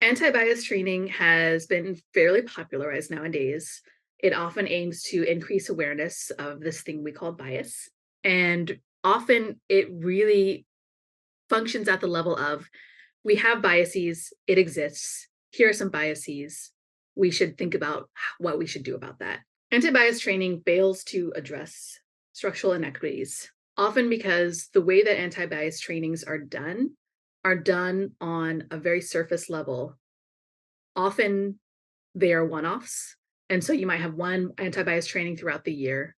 Anti-bias training has been fairly popularized nowadays. It often aims to increase awareness of this thing we call bias. And often it really functions at the level of we have biases, it exists. Here are some biases. We should think about what we should do about that. Anti-bias training fails to address structural inequities, often because the way that anti-bias trainings are done on a very surface level. Often they are one-offs. And so you might have one anti-bias training throughout the year.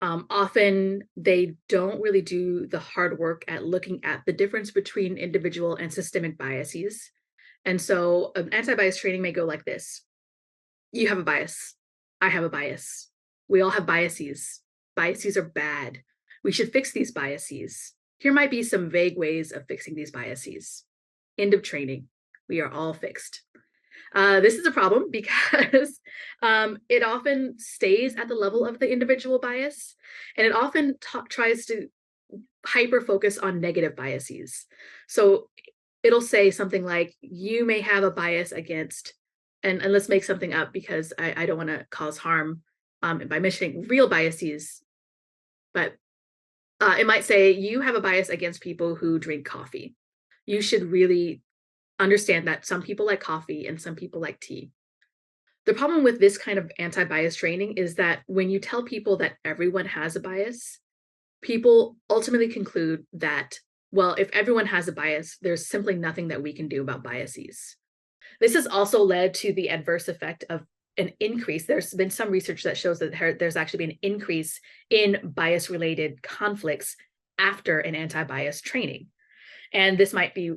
Often they don't really do the hard work at looking at the difference between individual and systemic biases. And so an anti-bias training may go like this. You have a bias. I have a bias. We all have biases. Biases are bad. We should fix these biases. Here might be some vague ways of fixing these biases. End of training. We are all fixed. This is a problem because it often stays at the level of the individual bias, and it often tries to hyper focus on negative biases. So it'll say something like, you may have a bias against, and let's make something up because I don't want to cause harm by mentioning real biases, but it might say, you have a bias against people who drink coffee. You should really understand that some people like coffee and some people like tea. The problem with this kind of anti-bias training is that when you tell people that everyone has a bias, people ultimately conclude that, well, if everyone has a bias, there's simply nothing that we can do about biases. This has also led to the adverse effect of an increase. There's been some research that shows that there's actually been an increase in bias-related conflicts after an anti-bias training. And this might be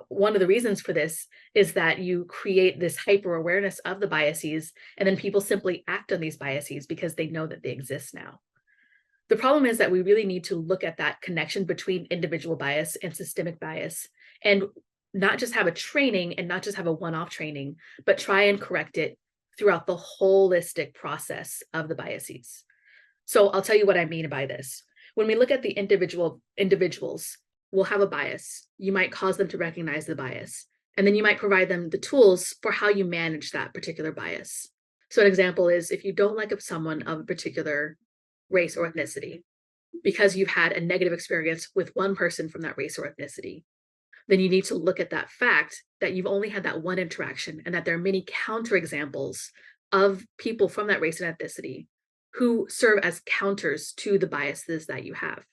one of the reasons for this is that you create this hyper awareness of the biases, and then people simply act on these biases because they know that they exist now. The problem is that we really need to look at that connection between individual bias and systemic bias, and not just have a training and not just have a one-off training, but try and correct it throughout the holistic process of the biases. So I'll tell you what I mean by this. When we look at the individuals, will have a bias. You might cause them to recognize the bias, and then you might provide them the tools for how you manage that particular bias. So an example is if you don't like someone of a particular race or ethnicity, because you've had a negative experience with one person from that race or ethnicity, then you need to look at that fact that you've only had that one interaction and that there are many counterexamples of people from that race and ethnicity who serve as counters to the biases that you have.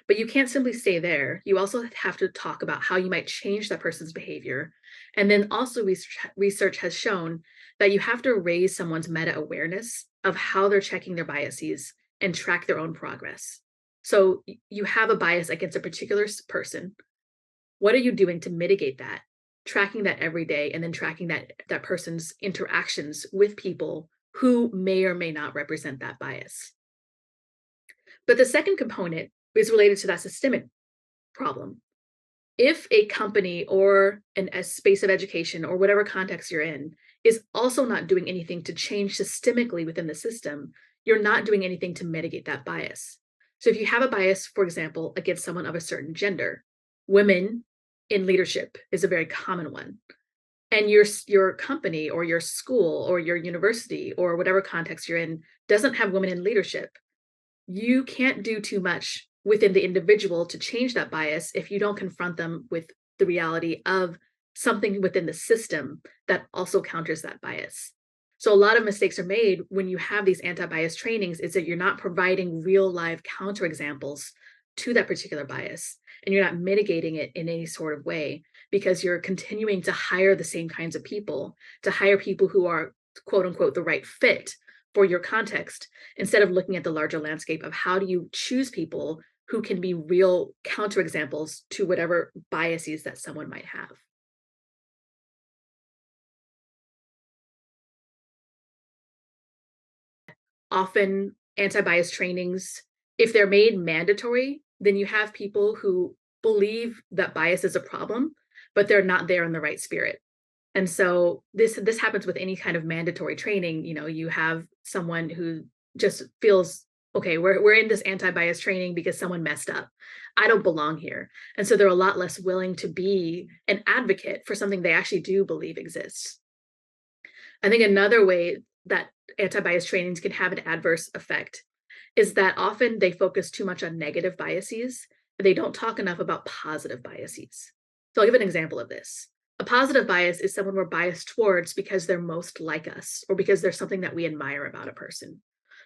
But you can't simply stay there. You also have to talk about how you might change that person's behavior. And then also research has shown that you have to raise someone's meta awareness of how they're checking their biases and track their own progress. So you have a bias against a particular person. What are you doing to mitigate that? Tracking that every day, and then tracking that person's interactions with people who may or may not represent that bias. But the second component is related to that systemic problem. If a company or a space of education or whatever context you're in is also not doing anything to change systemically within the system, you're not doing anything to mitigate that bias. So if you have a bias, for example, against someone of a certain gender, women in leadership is a very common one. And your company or your school or your university or whatever context you're in doesn't have women in leadership, you can't do too much within the individual to change that bias if you don't confront them with the reality of something within the system that also counters that bias. So a lot of mistakes are made when you have these anti-bias trainings is that you're not providing real live counterexamples to that particular bias, and you're not mitigating it in any sort of way because you're continuing to hire the same kinds of people, to hire people who are quote unquote the right fit for your context, instead of looking at the larger landscape of how do you choose people who can be real counterexamples to whatever biases that someone might have. Often anti-bias trainings, if they're made mandatory, then you have people who believe that bias is a problem, but they're not there in the right spirit. And so this happens with any kind of mandatory training. You know, you have someone who just feels okay, we're in this anti-bias training because someone messed up. I don't belong here. And so they're a lot less willing to be an advocate for something they actually do believe exists. I think another way that anti-bias trainings can have an adverse effect is that often they focus too much on negative biases, but they don't talk enough about positive biases. So I'll give an example of this. A positive bias is someone we're biased towards because they're most like us or because there's something that we admire about a person.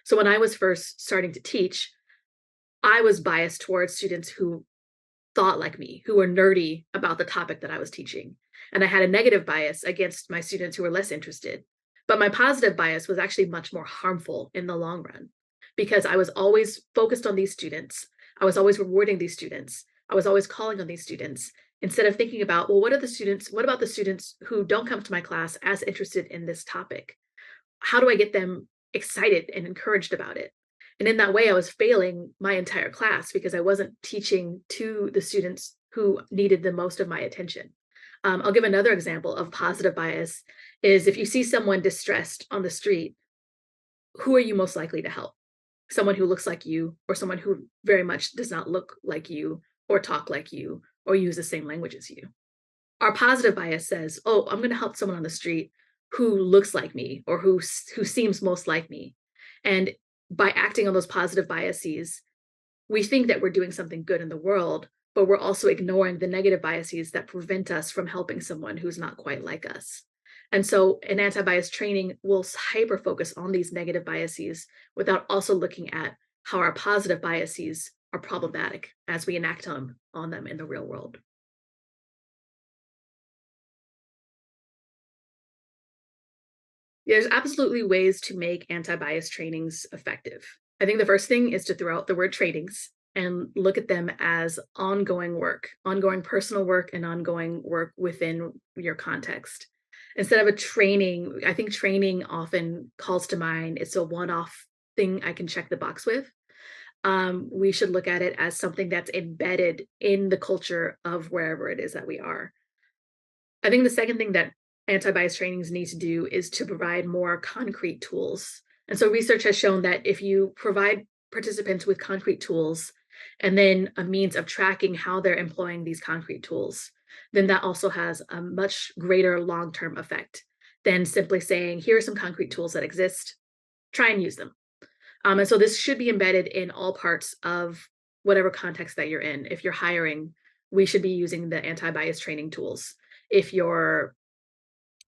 So when I was first starting to teach, I was biased towards students who thought like me, who were nerdy about the topic that I was teaching. And I had a negative bias against my students who were less interested. But my positive bias was actually much more harmful in the long run because I was always focused on these students. I was always rewarding these students. I was always calling on these students instead of thinking about, well, what about the students who don't come to my class as interested in this topic? How do I get them excited and encouraged about it? And in that way, I was failing my entire class because I wasn't teaching to the students who needed the most of my attention. I'll give another example of positive bias is if you see someone distressed on the street, who are you most likely to help? Someone who looks like you or someone who very much does not look like you or talk like you or use the same language as you. Our positive bias says, oh, I'm going to help someone on the street who looks like me or who seems most like me. And by acting on those positive biases, we think that we're doing something good in the world, but we're also ignoring the negative biases that prevent us from helping someone who's not quite like us. And so an anti-bias training will hyper focus on these negative biases without also looking at how our positive biases are problematic as we enact on them in the real world. There's absolutely ways to make anti-bias trainings effective. I think the first thing is to throw out the word trainings and look at them as ongoing work, ongoing personal work, and ongoing work within your context. Instead of a training, I think training often calls to mind it's a one off thing I can check the box with. We should look at it as something that's embedded in the culture of wherever it is that we are. I think the second thing that anti-bias trainings need to do is to provide more concrete tools. And so research has shown that if you provide participants with concrete tools and then a means of tracking how they're employing these concrete tools, then that also has a much greater long-term effect than simply saying, here are some concrete tools that exist, try and use them. And so this should be embedded in all parts of whatever context that you're in. If you're hiring, we should be using the anti-bias training tools. If you're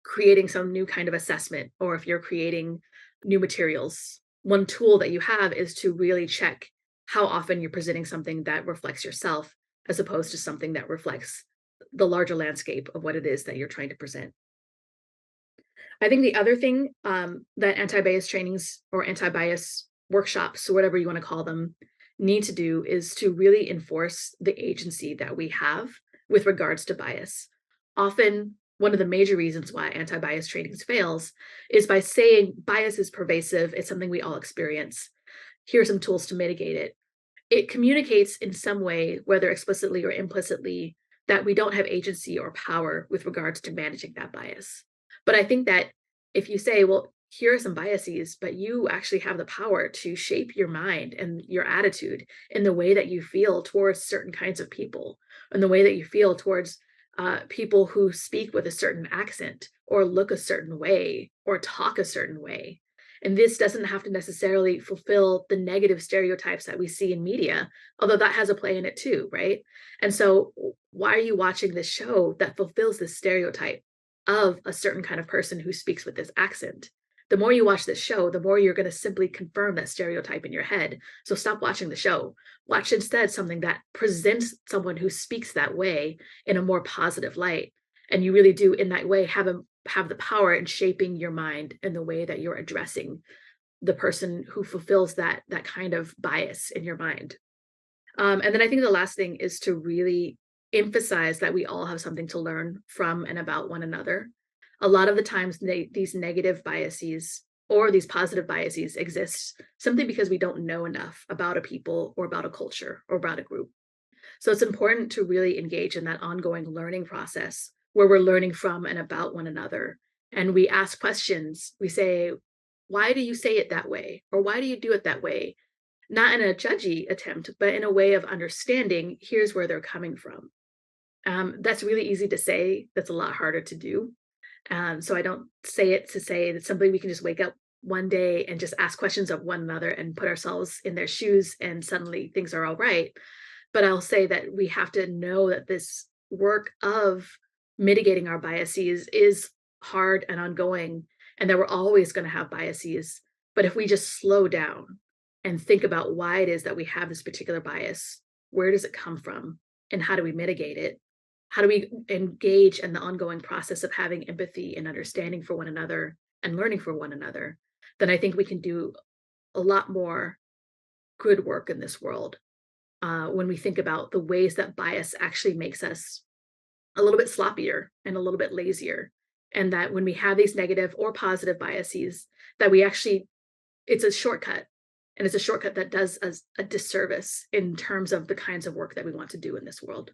creating some new kind of assessment or if you're creating new materials, one tool that you have is to really check how often you're presenting something that reflects yourself as opposed to something that reflects the larger landscape of what it is that you're trying to present. I think the other thing that anti-bias trainings or anti-bias workshops, or whatever you want to call them, need to do is to really enforce the agency that we have with regards to bias. Often, one of the major reasons why anti-bias trainings fails is by saying bias is pervasive, it's something we all experience. Here are some tools to mitigate it. It communicates in some way, whether explicitly or implicitly, that we don't have agency or power with regards to managing that bias. But I think that if you say, well, here are some biases, but you actually have the power to shape your mind and your attitude in the way that you feel towards certain kinds of people, and the way that you feel towards people who speak with a certain accent or look a certain way or talk a certain way. And this doesn't have to necessarily fulfill the negative stereotypes that we see in media, although that has a play in it too, right? And so, why are you watching this show that fulfills this stereotype of a certain kind of person who speaks with this accent? The more you watch this show, the more you're going to simply confirm that stereotype in your head. So stop watching the show. Watch instead something that presents someone who speaks that way in a more positive light. And you really do, in that way, have the power in shaping your mind in the way that you're addressing the person who fulfills that kind of bias in your mind. And then I think the last thing is to really emphasize that we all have something to learn from and about one another. A lot of the times, these negative biases or these positive biases exist simply because we don't know enough about a people or about a culture or about a group. So it's important to really engage in that ongoing learning process where we're learning from and about one another. And we ask questions. We say, why do you say it that way? Or why do you do it that way? not in a judgy attempt, but in a way of understanding, here's where they're coming from. That's really easy to say. That's a lot harder to do. So I don't say it to say that somebody we can just wake up one day and just ask questions of one another and put ourselves in their shoes and suddenly things are all right. But I'll say that we have to know that this work of mitigating our biases is hard and ongoing, and that we're always going to have biases. But if we just slow down and think about why it is that we have this particular bias, where does it come from, and how do we mitigate it? How do we engage in the ongoing process of having empathy and understanding for one another and learning for one another? Then I think we can do a lot more good work in this world when we think about the ways that bias actually makes us a little bit sloppier and a little bit lazier. And that when we have these negative or positive biases, that we actually, it's a shortcut. And it's a shortcut that does us a disservice in terms of the kinds of work that we want to do in this world.